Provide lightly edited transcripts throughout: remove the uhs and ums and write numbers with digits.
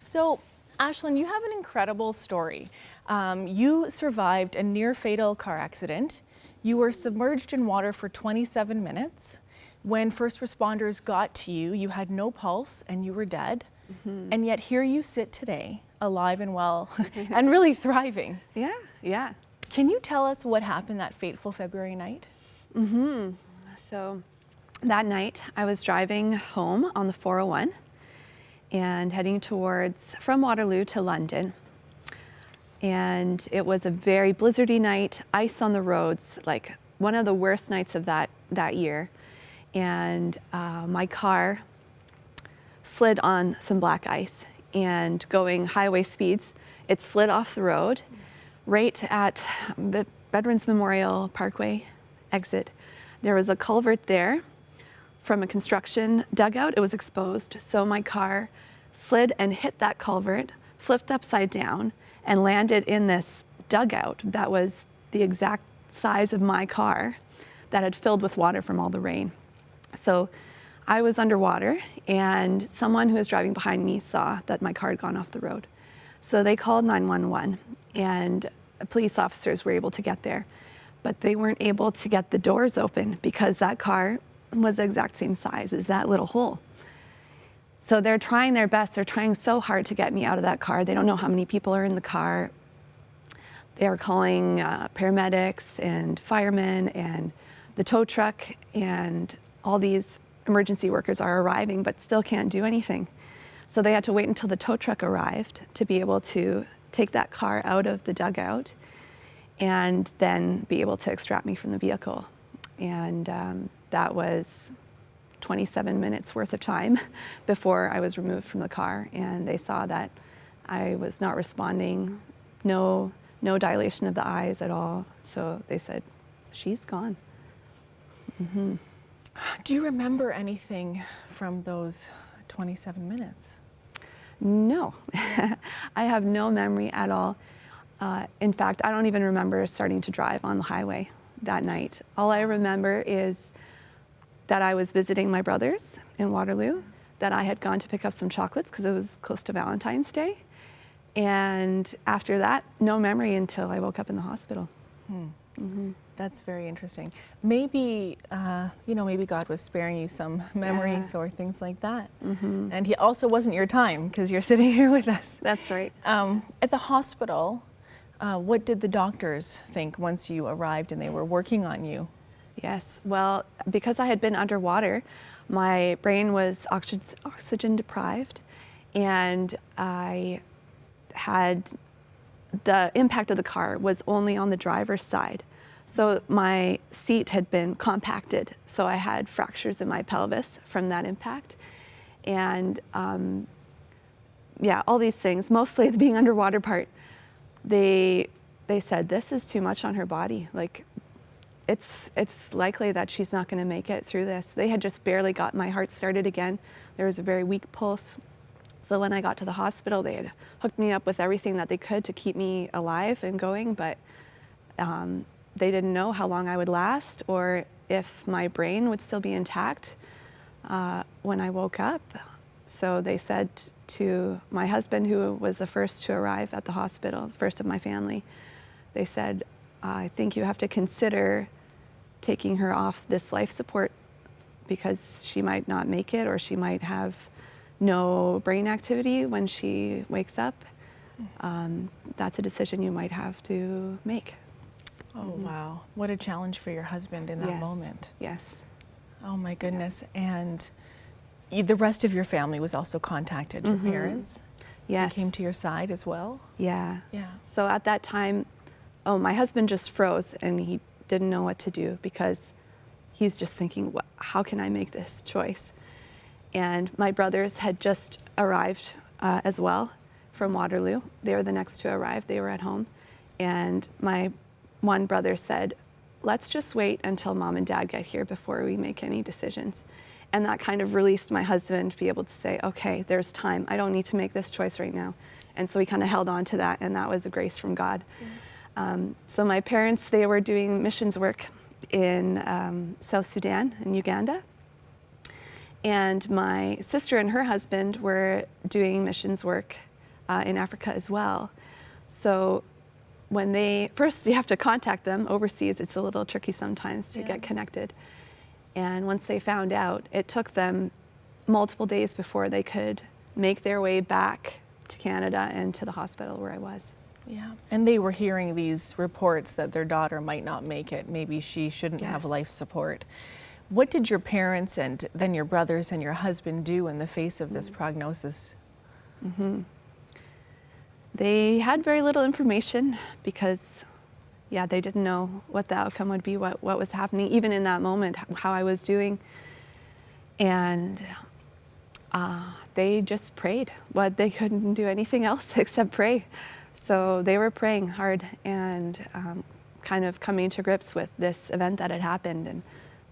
So, Ashlyn, you have an incredible story. You survived a near-fatal car accident. You were submerged in water for 27 minutes. When first responders got to you, you had no pulse and you were dead. And yet here you sit today, alive and well, and really thriving. Yeah. Can you tell us what happened that fateful February night? So that night I was driving home on the 401 and heading from Waterloo to London. And it was a very blizzardy night, ice on the roads, like one of the worst nights of that year. And my car slid on some black ice, and going highway speeds, it slid off the road right at the Veterans Memorial Parkway exit. There was a culvert there from a construction dugout. It was exposed, so my car slid and hit that culvert, flipped upside down, and landed in this dugout that was the exact size of my car that had filled with water from all the rain. So I was underwater, and someone who was driving behind me saw that my car had gone off the road. So they called 911, and police officers were able to get there, but they weren't able to get the doors open because that car was the exact same size as that little hole. So they're trying their best. They're trying so hard to get me out of that car. They don't know how many people are in the car. They are calling paramedics and firemen and the tow truck, and all these emergency workers are arriving but still can't do anything. So they had to wait until the tow truck arrived to be able to take that car out of the dugout and then be able to extract me from the vehicle. And that was 27 minutes worth of time before I was removed from the car, and they saw that I was not responding, no dilation of the eyes at all. So they said, she's gone. Do you remember anything from those 27 minutes? No, I have no memory at all. In fact, I don't even remember starting to drive on the highway that night. All I remember is that I was visiting my brothers in Waterloo, that I had gone to pick up some chocolates because it was close to Valentine's Day. And after that, no memory until I woke up in the hospital. That's very interesting. Maybe, maybe God was sparing you some memories or things like that. And He also wasn't your time because you're sitting here with us. That's right. At the hospital, what did the doctors think once you arrived and they were working on you? Yes, well, because I had been underwater, my brain was oxygen deprived, and I had the impact of the car was only on the driver's side. So my seat had been compacted, so I had fractures in my pelvis from that impact. And all these things, mostly the being underwater part, they said, this is too much on her body. Like, it's likely that she's not going to make it through this. They had just barely got my heart started again. There was a very weak pulse. So when I got to the hospital, they had hooked me up with everything that they could to keep me alive and going, but they didn't know how long I would last or if my brain would still be intact when I woke up. So they said to my husband, who was the first to arrive at the hospital, the first of my family, they said, I think you have to consider taking her off this life support because she might not make it, or she might have no brain activity when she wakes up. That's a decision you might have to make. Oh, wow. What a challenge for your husband in that moment. Yes. Oh, my goodness. And the rest of your family was also contacted, your parents? Yes. They came to your side as well? Yeah. Yeah. So at that time, my husband just froze, and he didn't know what to do because he's just thinking, how can I make this choice? And my brothers had just arrived as well from Waterloo. They were the next to arrive. They were at home. And my one brother said, let's just wait until Mom and Dad get here before we make any decisions. And that kind of released my husband to be able to say, okay, there's time. I don't need to make this choice right now. And so we kind of held on to that, and that was a grace from God. So my parents, they were doing missions work in South Sudan and Uganda. And my sister and her husband were doing missions work in Africa as well. So when first you have to contact them overseas, it's a little tricky sometimes to get connected. And once they found out, it took them multiple days before they could make their way back to Canada and to the hospital where I was. Yeah, and they were hearing these reports that their daughter might not make it. Maybe she shouldn't have life support. What did your parents and then your brothers and your husband do in the face of this prognosis? They had very little information because, they didn't know what the outcome would be, what was happening, even in that moment, how I was doing. And they just prayed. They couldn't do anything else except pray. So they were praying hard and kind of coming to grips with this event that had happened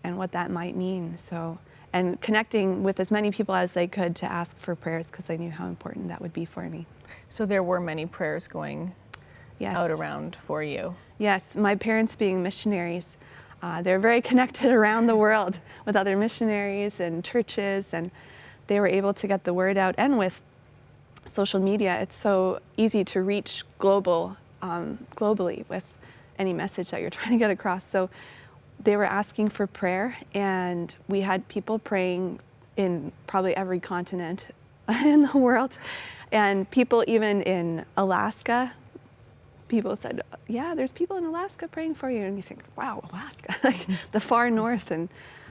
and what that might mean. So, and connecting with as many people as they could to ask for prayers because they knew how important that would be for me. So there were many prayers going out around for you. Yes, my parents being missionaries, they're very connected around the world with other missionaries and churches, and they were able to get the word out. And with social media, it's so easy to reach globally with any message that you're trying to get across. So they were asking for prayer, and we had people praying in probably every continent in the world. And people even in Alaska, people said, yeah, there's people in Alaska praying for you. And you think, wow, Alaska, like the far north. And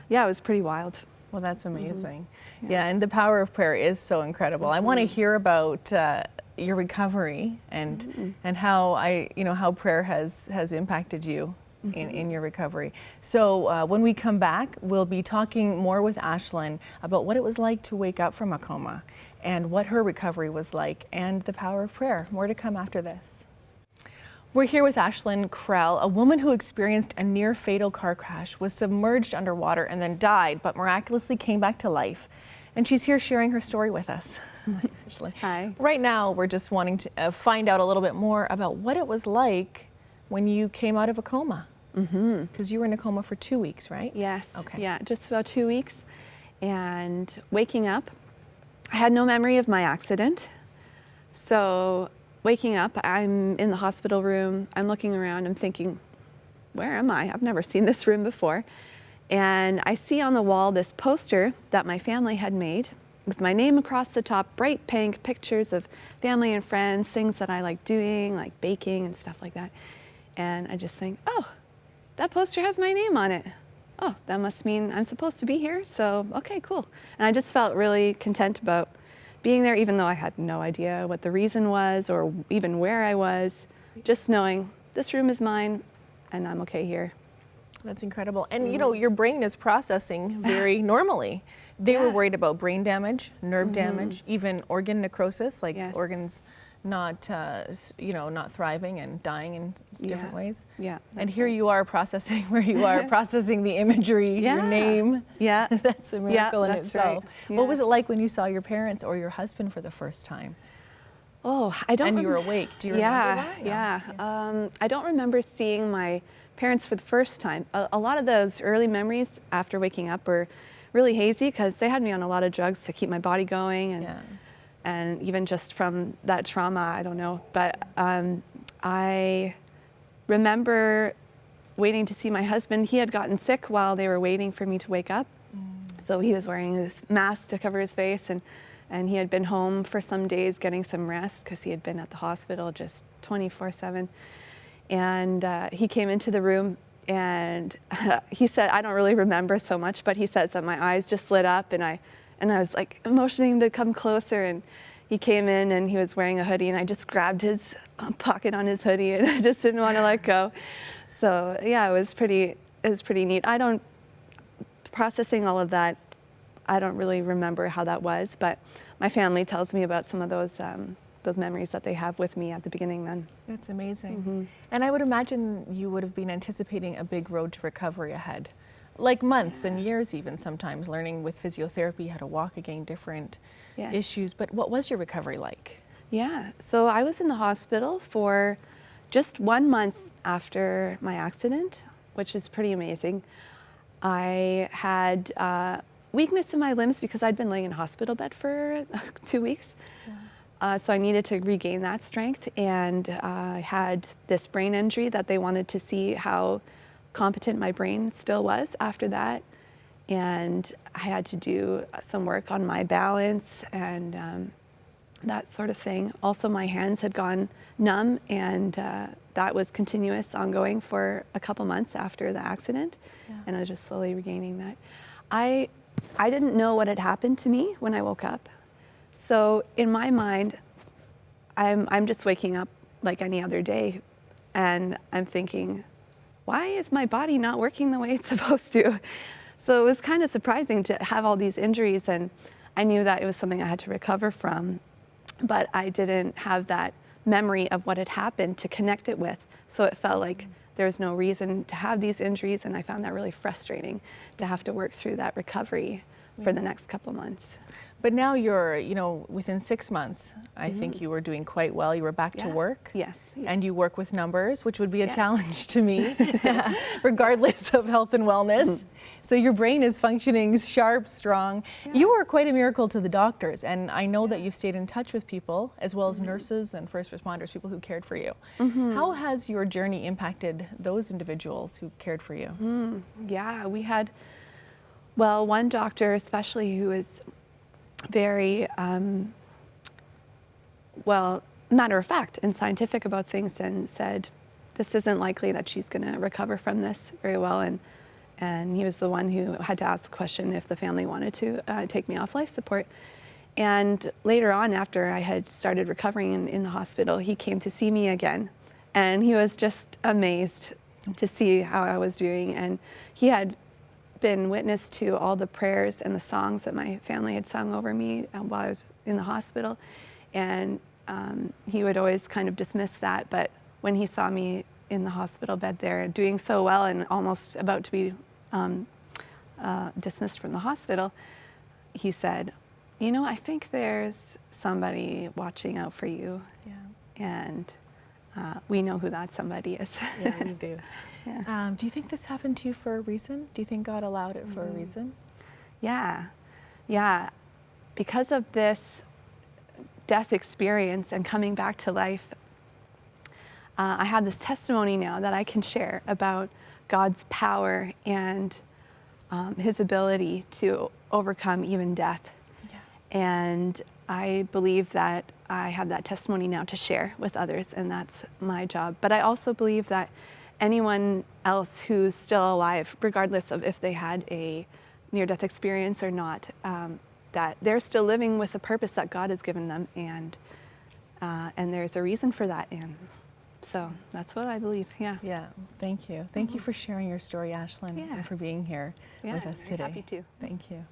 it was pretty wild. Well, that's amazing. Yeah, and the power of prayer is so incredible. I want to hear about your recovery and how how prayer has impacted you in your recovery. So when we come back, we'll be talking more with Ashlyn about what it was like to wake up from a coma and what her recovery was like and the power of prayer. More to come after this. We're here with Ashlyn Krell, a woman who experienced a near-fatal car crash, was submerged underwater and then died, but miraculously came back to life. And she's here sharing her story with us. Ashlyn. Hi. Right now, we're just wanting to find out a little bit more about what it was like when you came out of a coma. Because you were in a coma for 2 weeks, right? Yes. Okay. Yeah, just about 2 weeks. And waking up, I had no memory of my accident. So waking up, I'm in the hospital room, I'm looking around, I'm thinking, where am I? I've never seen this room before. And I see on the wall this poster that my family had made with my name across the top, bright pink, pictures of family and friends, things that I like doing, like baking and stuff like that. And I just think, oh, that poster has my name on it. Oh, that must mean I'm supposed to be here, so okay, cool. And I just felt really content about being there, even though I had no idea what the reason was or even where I was, just knowing this room is mine and I'm okay here. That's incredible. And your brain is processing very normally. They were worried about brain damage, nerve damage, even organ necrosis, like organs not not thriving and dying in different ways. Yeah. And here you are processing where you are processing the imagery, your name. Yeah. That's a miracle in itself. Right. Yeah. What was it like when you saw your parents or your husband for the first time? Oh, I don't. And you were awake. Do you remember that? Yeah. I don't remember seeing my parents for the first time. A lot of those early memories after waking up were really hazy because they had me on a lot of drugs to keep my body going, and even just from that trauma, I don't know. But I remember waiting to see my husband. He had gotten sick while they were waiting for me to wake up, so he was wearing this mask to cover his face, and he had been home for some days getting some rest because he had been at the hospital just 24/7. And he came into the room and he said, I don't really remember so much, but he says that my eyes just lit up and I was like motioning him to come closer, and he came in and he was wearing a hoodie and I just grabbed his pocket on his hoodie and I just didn't want to let go. So yeah, it was pretty neat. Processing all of that, I don't really remember how that was, but my family tells me about some of those memories that they have with me at the beginning then. That's amazing. And I would imagine you would have been anticipating a big road to recovery ahead, like months and years even sometimes, learning with physiotherapy how to walk again, different issues. But what was your recovery like? Yeah, so I was in the hospital for just 1 month after my accident, which is pretty amazing. I had weakness in my limbs because I'd been laying in a hospital bed for 2 weeks. So I needed to regain that strength, and I had this brain injury that they wanted to see how competent my brain still was after that. And I had to do some work on my balance and that sort of thing. Also, my hands had gone numb, and that was continuous, ongoing for a couple months after the accident. Yeah. And I was just slowly regaining that. I didn't know what had happened to me when I woke up. So in my mind, I'm just waking up like any other day, and I'm thinking, why is my body not working the way it's supposed to? So it was kind of surprising to have all these injuries, and I knew that it was something I had to recover from, but I didn't have that memory of what had happened to connect it with. So it felt like there was no reason to have these injuries, and I found that really frustrating to have to work through that recovery for the next couple months. But now you're, within 6 months, I think you were doing quite well. You were back to work. Yes. And you work with numbers, which would be a challenge to me, regardless of health and wellness. So your brain is functioning sharp, strong. Yeah. You were quite a miracle to the doctors. And I know that you've stayed in touch with people, as well as nurses and first responders, people who cared for you. How has your journey impacted those individuals who cared for you? Yeah, we had, one doctor especially who was very, matter of fact and scientific about things, and said, this isn't likely that she's going to recover from this very well. And he was the one who had to ask the question if the family wanted to take me off life support. And later on, after I had started recovering in the hospital, he came to see me again. And he was just amazed to see how I was doing. And he had been witness to all the prayers and the songs that my family had sung over me while I was in the hospital. And he would always kind of dismiss that. But when he saw me in the hospital bed there doing so well and almost about to be dismissed from the hospital, he said, I think there's somebody watching out for you. Yeah. And we know who that somebody is. Yeah, we do. Yeah. Do you think this happened to you for a reason? Do you think God allowed it for a reason? Yeah. Because of this death experience and coming back to life, I have this testimony now that I can share about God's power and his ability to overcome even death. Yeah. And I believe that I have that testimony now to share with others, and that's my job. But I also believe that anyone else who's still alive, regardless of if they had a near-death experience or not, that they're still living with the purpose that God has given them, and there's a reason for that. And so that's what I believe. Yeah. Yeah. Thank you. Thank you for sharing your story, Ashlyn, Yeah. and for being here with us very today. happy to. Thank you.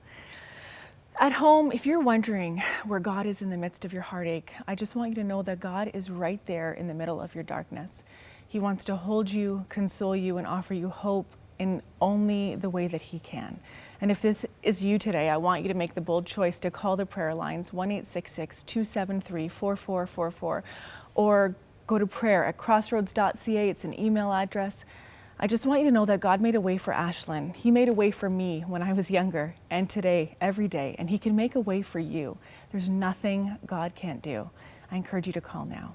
At home, if you're wondering where God is in the midst of your heartache, I just want you to know that God is right there in the middle of your darkness. He wants to hold you, console you, and offer you hope in only the way that he can. And if this is you today, I want you to make the bold choice to call the prayer lines 1-866-273-4444, or go to prayer@crossroads.ca. It's an email address. I just want you to know that God made a way for Ashlyn. He made a way for me when I was younger, and today, every day, and he can make a way for you. There's nothing God can't do. I encourage you to call now.